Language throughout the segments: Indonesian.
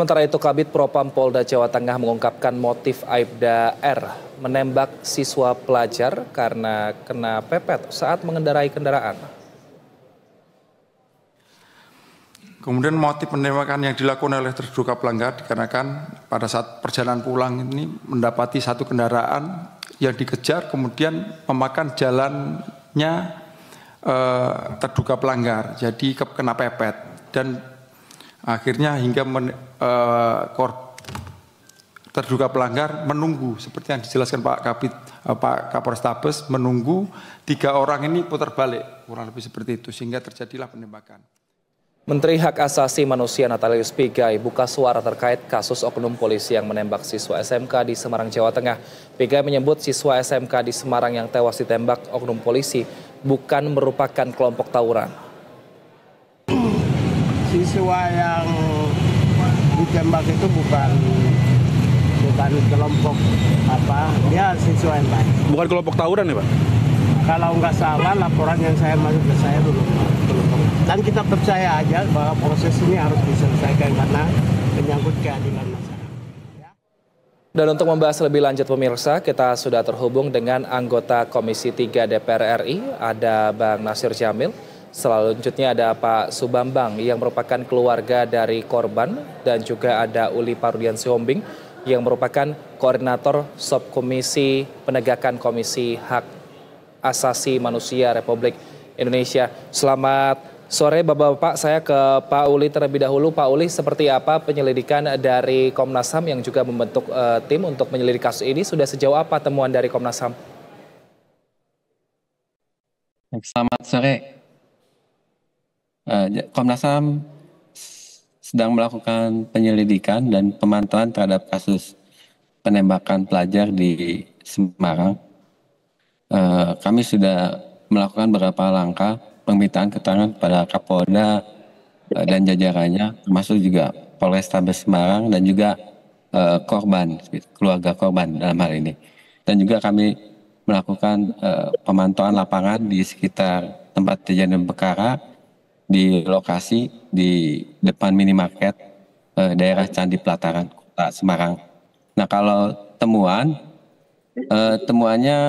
Sementara itu, Kabid Propam Polda Jawa Tengah mengungkapkan motif Aibda R menembak siswa pelajar karena kena pepet saat mengendarai kendaraan. Kemudian motif penembakan yang dilakukan oleh terduga pelanggar dikarenakan pada saat perjalanan pulang ini mendapati satu kendaraan yang dikejar, kemudian memakan jalannya terduga pelanggar, jadi kena pepet dan akhirnya hingga terduga pelanggar menunggu seperti yang dijelaskan Pak Kabid, Pak Kapolrestabes, menunggu 3 orang ini putar balik, kurang lebih seperti itu, sehingga terjadilah penembakan. Menteri Hak Asasi Manusia Natalius Pigai buka suara terkait kasus oknum polisi yang menembak siswa SMK di Semarang, Jawa Tengah. Pigai menyebut siswa SMK di Semarang yang tewas ditembak oknum polisi bukan merupakan kelompok tawuran. Siswa yang ditembak itu bukan kelompok dia siswa yang baik. Bukan kelompok tawuran ya Pak? Kalau nggak salah laporan yang saya masuk ke saya belum. Dan kita percaya aja bahwa proses ini harus diselesaikan karena menyangkut keadilan masyarakat. Dan untuk membahas lebih lanjut pemirsa, kita sudah terhubung dengan anggota Komisi 3 DPR RI, ada Bang Nasir Jamil. Selanjutnya ada Pak Subambang yang merupakan keluarga dari korban dan juga ada Uli Parudian Sihombing yang merupakan koordinator Subkomisi Penegakan Komisi Hak Asasi Manusia Republik Indonesia. Selamat sore Bapak-Bapak, saya ke Pak Uli terlebih dahulu. Pak Uli, seperti apa penyelidikan dari Komnas HAM yang juga membentuk tim untuk menyelidiki kasus ini? Sudah sejauh apa temuan dari Komnas HAM? Selamat sore. Komnas HAM sedang melakukan penyelidikan dan pemantauan terhadap kasus penembakan pelajar di Semarang. Kami sudah melakukan beberapa langkah permintaan keterangan pada Kapolda dan jajarannya, termasuk juga Polrestabes Semarang dan juga korban, keluarga korban dalam hal ini. Dan juga kami melakukan pemantauan lapangan di sekitar tempat kejadian perkara, di lokasi di depan minimarket daerah Candi Pelataran, Kota Semarang. Nah, kalau temuannya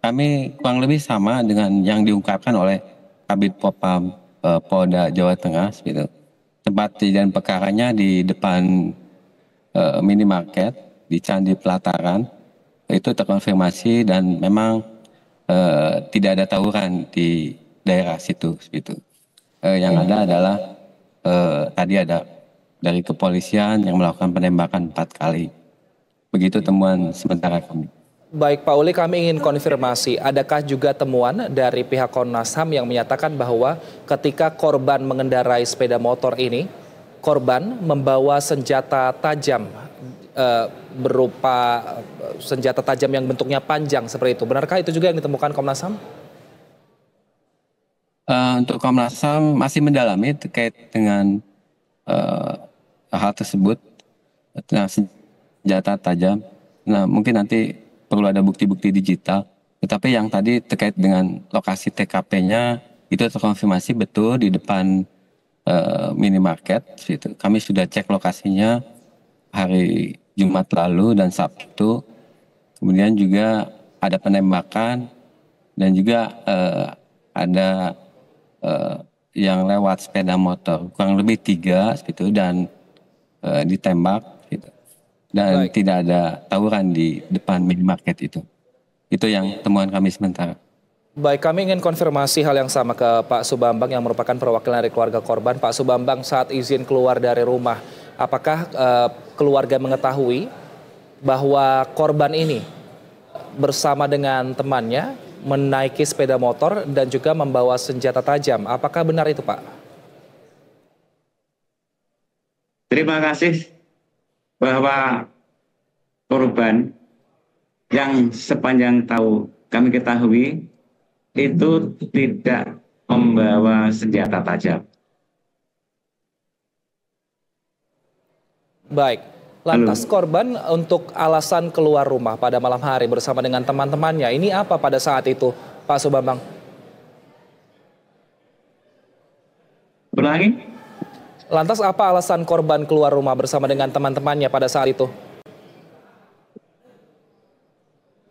kami kurang lebih sama dengan yang diungkapkan oleh Kabid Propam Polda Jawa Tengah. Gitu. Tempat kejadian perkaranya di depan minimarket di Candi Pelataran itu terkonfirmasi dan memang tidak ada tawuran di daerah situ. Gitu. Yang ada adalah tadi ada dari kepolisian yang melakukan penembakan 4 kali. Begitu temuan sementara kami. Baik Pak Uli, kami ingin konfirmasi, adakah juga temuan dari pihak Komnas HAM yang menyatakan bahwa ketika korban mengendarai sepeda motor ini, korban membawa senjata tajam berupa senjata tajam yang bentuknya panjang seperti itu. Benarkah itu juga yang ditemukan Komnas HAM? Untuk Komnas HAM masih mendalami terkait dengan hal tersebut, tentang senjata tajam. Nah, mungkin nanti perlu ada bukti-bukti digital. Tetapi yang tadi terkait dengan lokasi TKP-nya itu terkonfirmasi betul di depan minimarket. Gitu. Kami sudah cek lokasinya hari Jumat lalu dan Sabtu. Kemudian juga ada penembakan dan juga ada yang lewat sepeda motor kurang lebih 3 gitu dan ditembak gitu. Dan baik, tidak ada tawuran di depan minimarket itu. Itu yang temuan kami sementara. Baik, kami ingin konfirmasi hal yang sama ke Pak Subambang yang merupakan perwakilan dari keluarga korban. Pak Subambang, saat izin keluar dari rumah, apakah keluarga mengetahui bahwa korban ini bersama dengan temannya menaiki sepeda motor dan juga membawa senjata tajam? Apakah benar itu, Pak? Terima kasih. Bahwa korban yang sepanjang tahu kami ketahui itu tidak membawa senjata tajam. Baik, lantas korban untuk alasan keluar rumah pada malam hari bersama dengan teman-temannya, ini apa pada saat itu, Pak Subambang? Ulangi? Lantas apa alasan korban keluar rumah bersama dengan teman-temannya pada saat itu?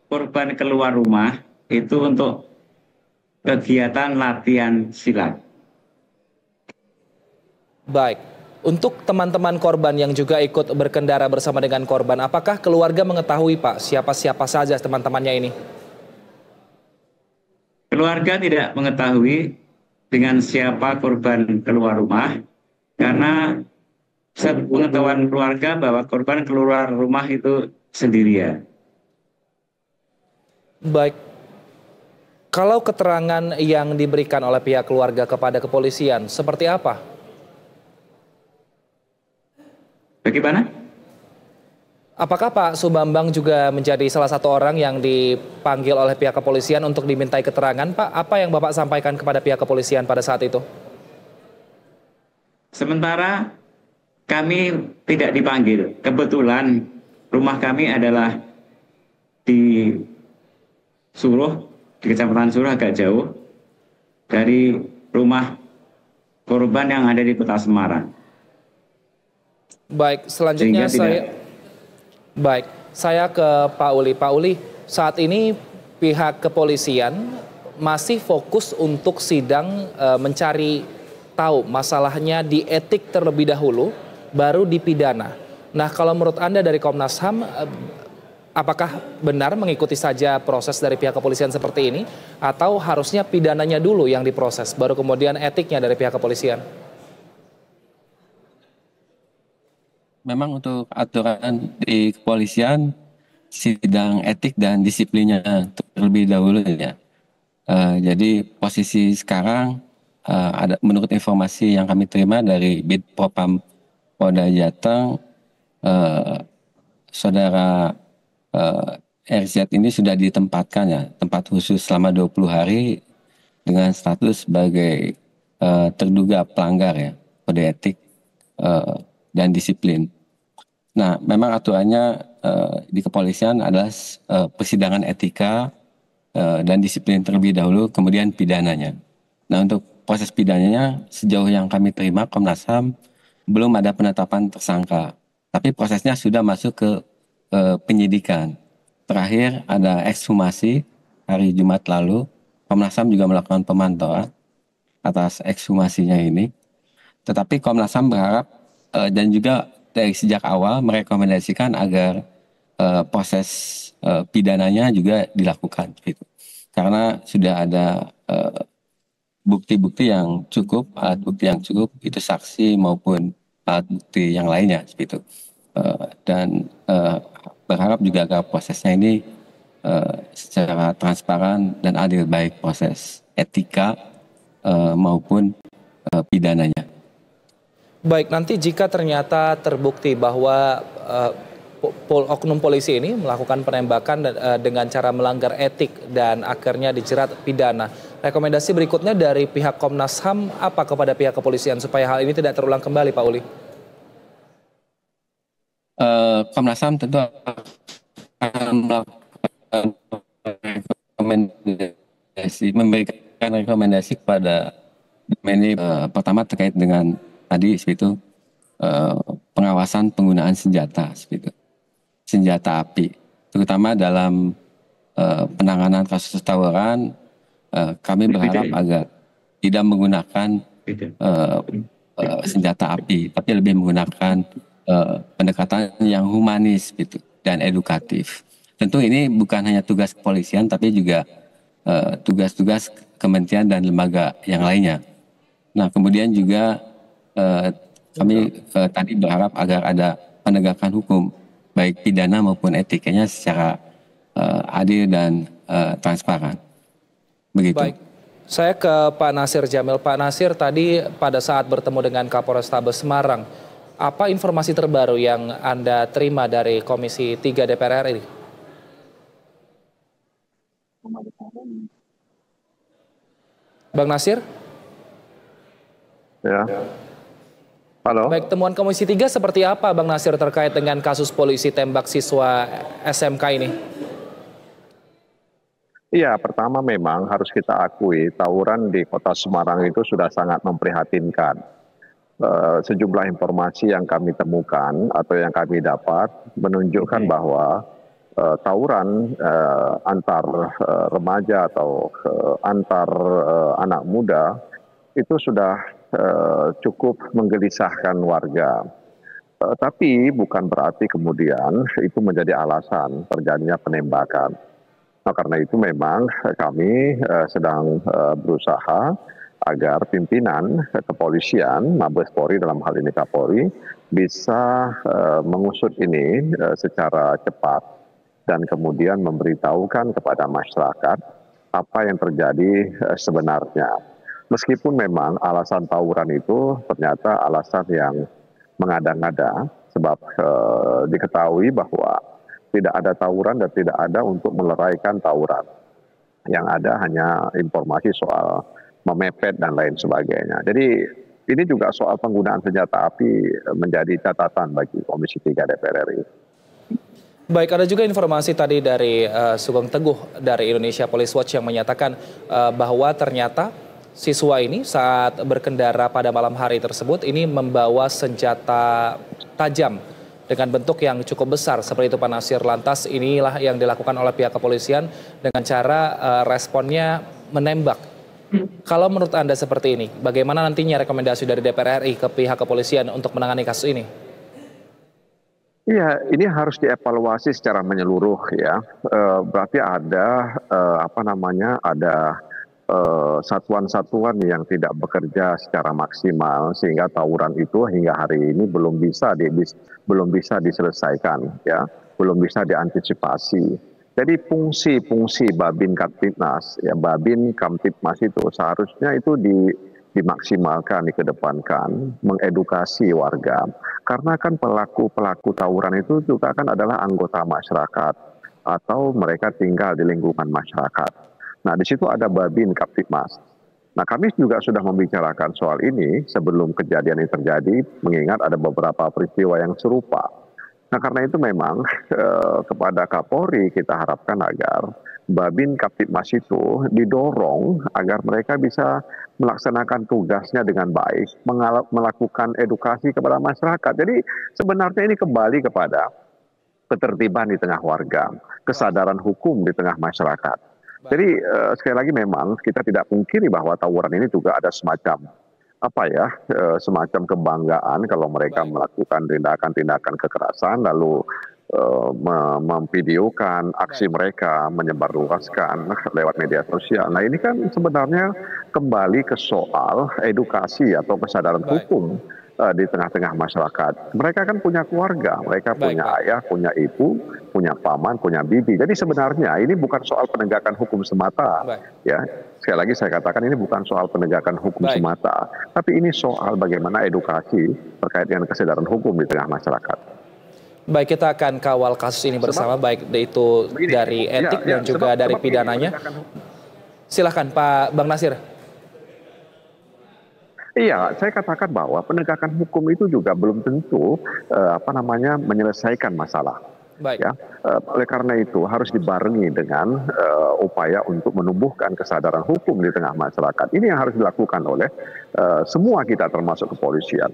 Korban keluar rumah itu untuk kegiatan latihan silat. Baik, untuk teman-teman korban yang juga ikut berkendara bersama dengan korban, apakah keluarga mengetahui Pak siapa-siapa saja teman-temannya ini? Keluarga tidak mengetahui dengan siapa korban keluar rumah, karena sepengetahuan keluarga bahwa korban keluar rumah itu sendirian. Baik, kalau keterangan yang diberikan oleh pihak keluarga kepada kepolisian, seperti apa? Bagaimana? Apakah Pak Subambang juga menjadi salah satu orang yang dipanggil oleh pihak kepolisian untuk dimintai keterangan, Pak? Apa yang Bapak sampaikan kepada pihak kepolisian pada saat itu? Sementara kami tidak dipanggil. Kebetulan rumah kami adalah di Suruh, di Kecamatan Suruh, agak jauh dari rumah korban yang ada di Kota Semarang. Baik, selanjutnya saya ke Pak Uli. Pak Uli, saat ini pihak kepolisian masih fokus untuk sidang mencari tahu masalahnya di etik terlebih dahulu, baru dipidana. Nah, kalau menurut Anda dari Komnas HAM, apakah benar mengikuti saja proses dari pihak kepolisian seperti ini, atau harusnya pidananya dulu yang diproses, baru kemudian etiknya dari pihak kepolisian? Memang untuk aturan di kepolisian, sidang etik dan disiplinnya terlebih dahulu ya. Jadi posisi sekarang ada, menurut informasi yang kami terima dari Bid Propam Polda Jateng, saudara RZ ini sudah ditempatkan ya, tempat khusus selama 20 hari dengan status sebagai terduga pelanggar ya, kode etik dan disiplin. Nah, memang aturannya di kepolisian adalah persidangan etika dan disiplin terlebih dahulu, kemudian pidananya. Nah, untuk proses pidananya sejauh yang kami terima Komnas HAM belum ada penetapan tersangka, tapi prosesnya sudah masuk ke penyidikan. Terakhir ada ekshumasi hari Jumat lalu. Komnas HAM juga melakukan pemantauan atas ekshumasinya ini. Tetapi Komnas HAM berharap dan juga dari sejak awal merekomendasikan agar proses pidananya juga dilakukan, gitu. Karena sudah ada bukti-bukti yang cukup, alat bukti yang cukup, itu saksi maupun alat bukti yang lainnya, gitu. Dan berharap juga agar prosesnya ini secara transparan dan adil, baik proses etika maupun pidananya. Baik, nanti jika ternyata terbukti bahwa oknum polisi ini melakukan penembakan dengan cara melanggar etik dan akhirnya dijerat pidana, rekomendasi berikutnya dari pihak Komnas HAM apa kepada pihak kepolisian supaya hal ini tidak terulang kembali, Pak Uli? Komnas HAM tentu akan melakukan memberikan rekomendasi kepada ini pertama terkait dengan tadi seperti itu pengawasan penggunaan senjata seperti itu, senjata api, terutama dalam penanganan kasus tawuran. Kami berharap agar tidak menggunakan senjata api, tapi lebih menggunakan pendekatan yang humanis gitu dan edukatif. Tentu ini bukan hanya tugas kepolisian, tapi juga tugas-tugas kementerian dan lembaga yang lainnya. Nah, kemudian juga kami tadi berharap agar ada penegakan hukum, baik pidana maupun etikanya secara adil dan transparan. Begitu. Baik, saya ke Pak Nasir Jamil. Pak Nasir, tadi pada saat bertemu dengan Kapolrestabes Semarang, apa informasi terbaru yang Anda terima dari Komisi 3 DPR RI? Bang Nasir? Ya. Halo. Baik, temuan Komisi 3 seperti apa Bang Nasir terkait dengan kasus polisi tembak siswa SMK ini? Iya, pertama memang harus kita akui tawuran di Kota Semarang itu sudah sangat memprihatinkan. sejumlah informasi yang kami temukan atau yang kami dapat menunjukkan bahwa tawuran antar remaja atau antar anak muda itu sudah cukup menggelisahkan warga. Tapi bukan berarti kemudian itu menjadi alasan terjadinya penembakan. Nah, karena itu memang kami sedang berusaha agar pimpinan kepolisian, Mabes Polri dalam hal ini Kapolri, bisa mengusut ini secara cepat dan kemudian memberitahukan kepada masyarakat apa yang terjadi sebenarnya. Meskipun memang alasan tawuran itu ternyata alasan yang mengada-ngada, sebab diketahui bahwa tidak ada tawuran dan tidak ada untuk meleraikan tawuran. Yang ada hanya informasi soal memepet dan lain sebagainya. Jadi ini juga soal penggunaan senjata api menjadi catatan bagi Komisi 3 DPR RI. Baik, ada juga informasi tadi dari Sugeng Teguh dari Indonesia Police Watch yang menyatakan bahwa ternyata siswa ini saat berkendara pada malam hari tersebut ini membawa senjata tajam dengan bentuk yang cukup besar seperti itu Pak Nasir. Lantas inilah yang dilakukan oleh pihak kepolisian dengan cara responnya menembak. Kalau menurut Anda seperti ini, bagaimana nantinya rekomendasi dari DPR RI ke pihak kepolisian untuk menangani kasus ini? Iya, ini harus dievaluasi secara menyeluruh ya. Berarti ada ada satuan-satuan yang tidak bekerja secara maksimal sehingga tawuran itu hingga hari ini belum bisa diselesaikan ya, belum bisa diantisipasi. Jadi fungsi Babin Kamtibmas ya, Babin Kamtibmas itu seharusnya itu dimaksimalkan, dikedepankan, mengedukasi warga. Karena kan pelaku tawuran itu juga kan adalah anggota masyarakat atau mereka tinggal di lingkungan masyarakat. Nah, di situ ada Babin Kamtibmas. Nah, kami juga sudah membicarakan soal ini sebelum kejadian ini terjadi, mengingat ada beberapa peristiwa yang serupa. Nah, karena itu memang kepada Kapolri kita harapkan agar Babin Kamtibmas itu didorong agar mereka bisa melaksanakan tugasnya dengan baik, melakukan edukasi kepada masyarakat. Jadi sebenarnya ini kembali kepada ketertiban di tengah warga, kesadaran hukum di tengah masyarakat. Jadi sekali lagi memang kita tidak pungkiri bahwa tawuran ini juga ada semacam semacam kebanggaan kalau mereka melakukan tindakan-tindakan kekerasan lalu memvideokan aksi mereka, menyebarluaskan lewat media sosial. Nah, ini kan sebenarnya kembali ke soal edukasi atau kesadaran hukum di tengah-tengah masyarakat. Mereka kan punya keluarga, mereka punya ayah, punya ibu, punya paman, punya bibi. Jadi sebenarnya ini bukan soal penegakan hukum semata, ya. Sekali lagi saya katakan ini bukan soal penegakan hukum semata, tapi ini soal bagaimana edukasi terkait dengan kesadaran hukum di tengah masyarakat. Baik, kita akan kawal kasus ini bersama, baik itu dari etik dan juga dari pidananya. Silahkan Pak Bang Nasir. Iya, saya katakan bahwa penegakan hukum itu juga belum tentu menyelesaikan masalah. Ya, oleh karena itu harus dibarengi dengan upaya untuk menumbuhkan kesadaran hukum di tengah masyarakat. Ini yang harus dilakukan oleh semua kita termasuk kepolisian.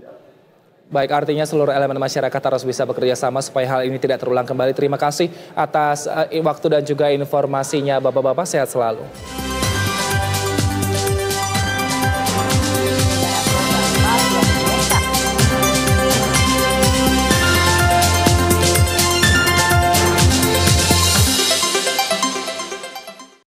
Baik, artinya seluruh elemen masyarakat harus bisa bekerja sama supaya hal ini tidak terulang kembali. Terima kasih atas waktu dan juga informasinya Bapak-bapak, sehat selalu.